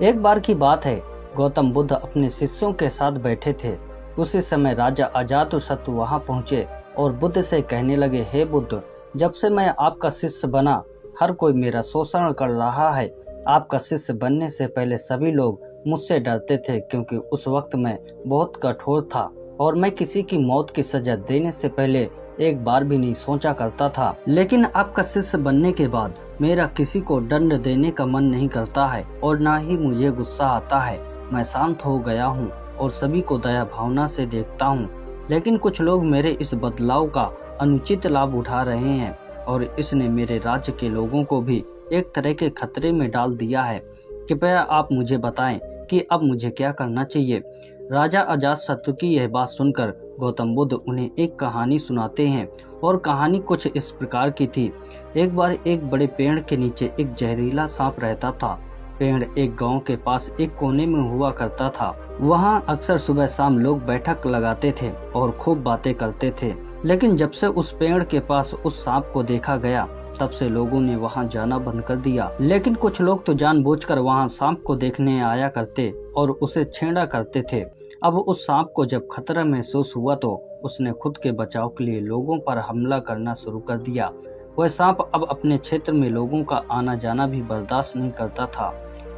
एक बार की बात है, गौतम बुद्ध अपने शिष्यों के साथ बैठे थे। उसी समय राजा अजातशत्रु वहां पहुंचे और बुद्ध से कहने लगे, हे बुद्ध, जब से मैं आपका शिष्य बना हर कोई मेरा शोषण कर रहा है। आपका शिष्य बनने से पहले सभी लोग मुझसे डरते थे, क्योंकि उस वक्त मैं बहुत कठोर था और मैं किसी की मौत की सजा देने से पहले एक बार भी नहीं सोचा करता था। लेकिन आपका शिष्य बनने के बाद मेरा किसी को दंड देने का मन नहीं करता है और ना ही मुझे गुस्सा आता है। मैं शांत हो गया हूँ और सभी को दया भावना से देखता हूँ। लेकिन कुछ लोग मेरे इस बदलाव का अनुचित लाभ उठा रहे हैं और इसने मेरे राज्य के लोगों को भी एक तरह के खतरे में डाल दिया है। कृपया आप मुझे बताएं कि अब मुझे क्या करना चाहिए। राजा अजातशत्रु की यह बात सुनकर गौतम बुद्ध उन्हें एक कहानी सुनाते हैं और कहानी कुछ इस प्रकार की थी। एक बार एक बड़े पेड़ के नीचे एक जहरीला सांप रहता था। पेड़ एक गांव के पास एक कोने में हुआ करता था। वहां अक्सर सुबह शाम लोग बैठक लगाते थे और खूब बातें करते थे। लेकिन जब से उस पेड़ के पास उस सांप को देखा गया, तब से लोगों ने वहां जाना बंद कर दिया। लेकिन कुछ लोग तो जानबूझकर वहां सांप को देखने आया करते और उसे छेड़ा करते थे। अब उस सांप को जब खतरा महसूस हुआ तो उसने खुद के बचाव के लिए लोगों पर हमला करना शुरू कर दिया। वह सांप अब अपने क्षेत्र में लोगों का आना जाना भी बर्दाश्त नहीं करता था,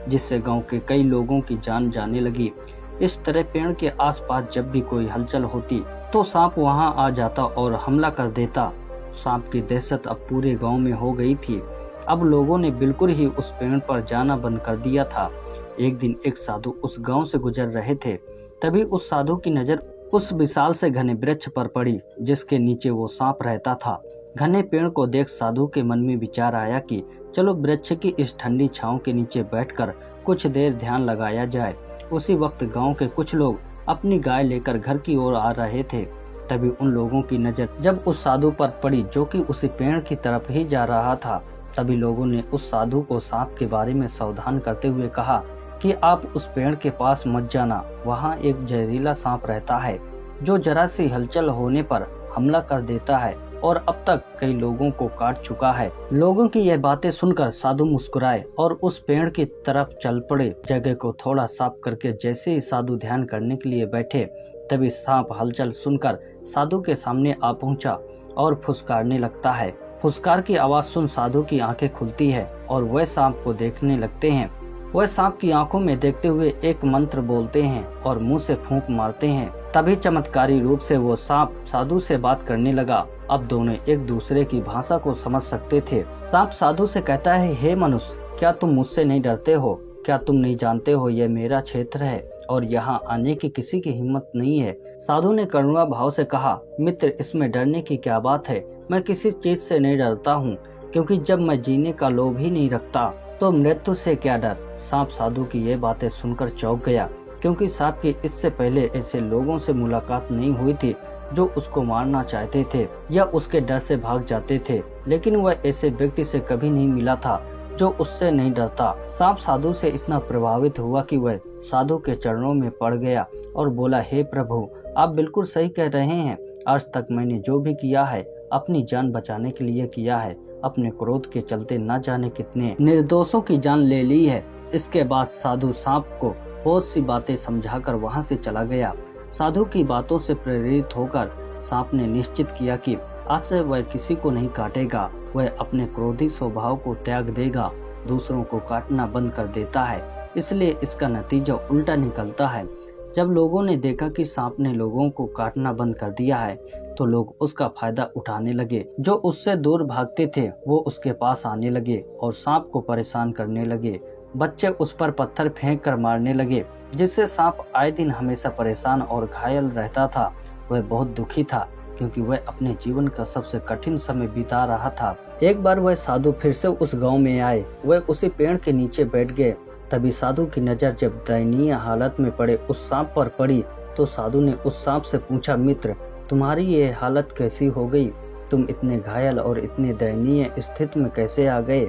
जिससे गांव के कई लोगों की जान जाने लगी। इस तरह पेड़ के आसपास जब भी कोई हलचल होती तो सांप वहां आ जाता और हमला कर देता। सांप की दहशत अब पूरे गांव में हो गई थी। अब लोगों ने बिल्कुल ही उस पेड़ पर जाना बंद कर दिया था। एक दिन एक साधु उस गांव से गुजर रहे थे। तभी उस साधु की नजर उस विशाल से घने वृक्ष पर पड़ी जिसके नीचे वो सांप रहता था। घने पेड़ को देख साधु के मन में विचार आया कि चलो वृक्ष की इस ठंडी छांव के नीचे बैठकर कुछ देर ध्यान लगाया जाए। उसी वक्त गांव के कुछ लोग अपनी गाय लेकर घर की ओर आ रहे थे। तभी उन लोगों की नजर जब उस साधु पर पड़ी जो कि उसी पेड़ की तरफ ही जा रहा था। सभी लोगों ने उस साधु को सांप के बारे में सावधान करते हुए कहा कि आप उस पेड़ के पास मत जाना। वहाँ एक जहरीला सांप रहता है जो जरा सी हलचल होने पर हमला कर देता है और अब तक कई लोगों को काट चुका है। लोगों की यह बातें सुनकर साधु मुस्कुराए और उस पेड़ की तरफ चल पड़े। जगह को थोड़ा साफ करके जैसे ही साधु ध्यान करने के लिए बैठे, तभी सांप हलचल सुनकर साधु के सामने आ पहुंचा और फुसकारने लगता है। फुसकार की आवाज सुन साधु की आंखें खुलती है और वह सांप को देखने लगते हैं। वह सांप की आंखों में देखते हुए एक मंत्र बोलते हैं और मुंह से फूंक मारते हैं। तभी चमत्कारी रूप से वो सांप साधु से बात करने लगा। अब दोनों एक दूसरे की भाषा को समझ सकते थे। सांप साधु से कहता है, हे मनुष्य, क्या तुम मुझसे नहीं डरते हो? क्या तुम नहीं जानते हो यह मेरा क्षेत्र है और यहाँ आने की किसी की हिम्मत नहीं है? साधु ने करुणा भाव से कहा, मित्र, इसमें डरने की क्या बात है? मैं किसी चीज से नहीं डरता हूँ, क्योंकि जब मैं जीने का लोभ ही नहीं रखता तो मृत्यु से क्या डर। सांप साधु की ये बातें सुनकर चौंक गया, क्योंकि सांप की इससे पहले ऐसे लोगों से मुलाकात नहीं हुई थी जो उसको मारना चाहते थे या उसके डर से भाग जाते थे। लेकिन वह ऐसे व्यक्ति से कभी नहीं मिला था जो उससे नहीं डरता। सांप साधु से इतना प्रभावित हुआ कि वह साधु के चरणों में पड़ गया और बोला, हे प्रभु, आप बिल्कुल सही कह रहे हैं। आज तक मैंने जो भी किया है अपनी जान बचाने के लिए किया है। अपने क्रोध के चलते न जाने कितने निर्दोषों की जान ले ली है। इसके बाद साधु सांप को बहुत सी बातें समझाकर वहां से चला गया। साधु की बातों से प्रेरित होकर सांप ने निश्चित किया कि आज से वह किसी को नहीं काटेगा। वह अपने क्रोधी स्वभाव को त्याग देगा, दूसरों को काटना बंद कर देता है। इसलिए इसका नतीजा उल्टा निकलता है। जब लोगों ने देखा कि सांप ने लोगों को काटना बंद कर दिया है, तो लोग उसका फायदा उठाने लगे। जो उससे दूर भागते थे वो उसके पास आने लगे और सांप को परेशान करने लगे। बच्चे उस पर पत्थर फेंक कर मारने लगे, जिससे सांप आए दिन हमेशा परेशान और घायल रहता था। वह बहुत दुखी था, क्योंकि वह अपने जीवन का सबसे कठिन समय बिता रहा था। एक बार वह साधु फिर से उस गांव में आए। वह उसी पेड़ के नीचे बैठ गए। तभी साधु की नजर जब दयनीय हालत में पड़े उस सांप पर पड़ी, तो साधु ने उस सांप से पूछा, मित्र, तुम्हारी ये हालत कैसी हो गई? तुम इतने घायल और इतने दयनीय स्थिति में कैसे आ गए?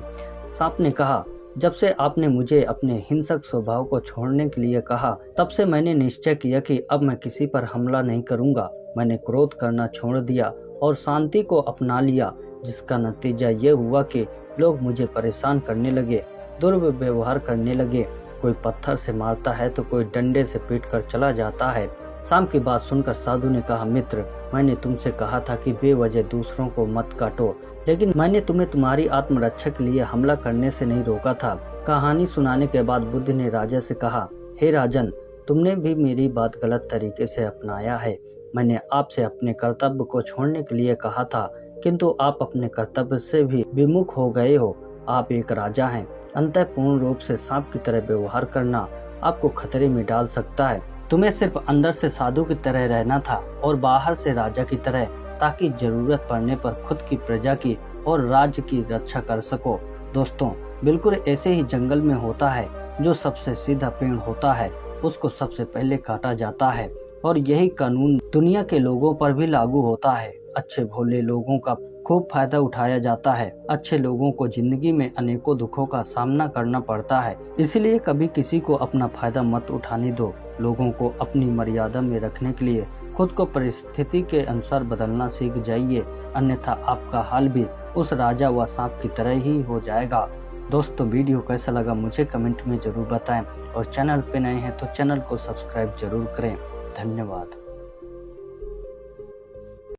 सांप ने कहा, जब से आपने मुझे अपने हिंसक स्वभाव को छोड़ने के लिए कहा, तब से मैंने निश्चय किया कि अब मैं किसी पर हमला नहीं करूंगा। मैंने क्रोध करना छोड़ दिया और शांति को अपना लिया, जिसका नतीजा ये हुआ कि लोग मुझे परेशान करने लगे, दुर्व्यवहार करने लगे कोई पत्थर से मारता है तो कोई डंडे से पीट कर चला जाता है। सांप की बात सुनकर साधु ने कहा, मित्र, मैंने तुमसे कहा था कि बेवजह दूसरों को मत काटो, लेकिन मैंने तुम्हें तुम्हारी आत्मरक्षा के लिए हमला करने से नहीं रोका था। कहानी सुनाने के बाद बुद्ध ने राजा से कहा, हे राजन, तुमने भी मेरी बात गलत तरीके से अपनाया है। मैंने आपसे अपने कर्तव्य को छोड़ने के लिए कहा था, किंतु आप अपने कर्तव्य से भी विमुख हो गए हो। आप एक राजा हैं। अंततः पूर्ण रूप से सांप की तरह व्यवहार करना आपको खतरे में डाल सकता है। तुम्हें सिर्फ अंदर से साधु की तरह रहना था और बाहर से राजा की तरह, ताकि जरूरत पड़ने पर खुद की प्रजा की और राज्य की रक्षा कर सको। दोस्तों, बिल्कुल ऐसे ही जंगल में होता है। जो सबसे सीधा पेड़ होता है उसको सबसे पहले काटा जाता है, और यही कानून दुनिया के लोगों पर भी लागू होता है। अच्छे भोले लोगों का खूब फायदा उठाया जाता है। अच्छे लोगों को जिंदगी में अनेकों दुखों का सामना करना पड़ता है, इसलिए कभी किसी को अपना फायदा मत उठाने दो। लोगों को अपनी मर्यादा में रखने के लिए खुद को परिस्थिति के अनुसार बदलना सीख जाइए, अन्यथा आपका हाल भी उस राजा व सांप की तरह ही हो जाएगा। दोस्तों, वीडियो कैसा लगा मुझे कमेंट में जरूर बताएं, और चैनल पे नए हैं तो चैनल को सब्सक्राइब जरूर करें। धन्यवाद।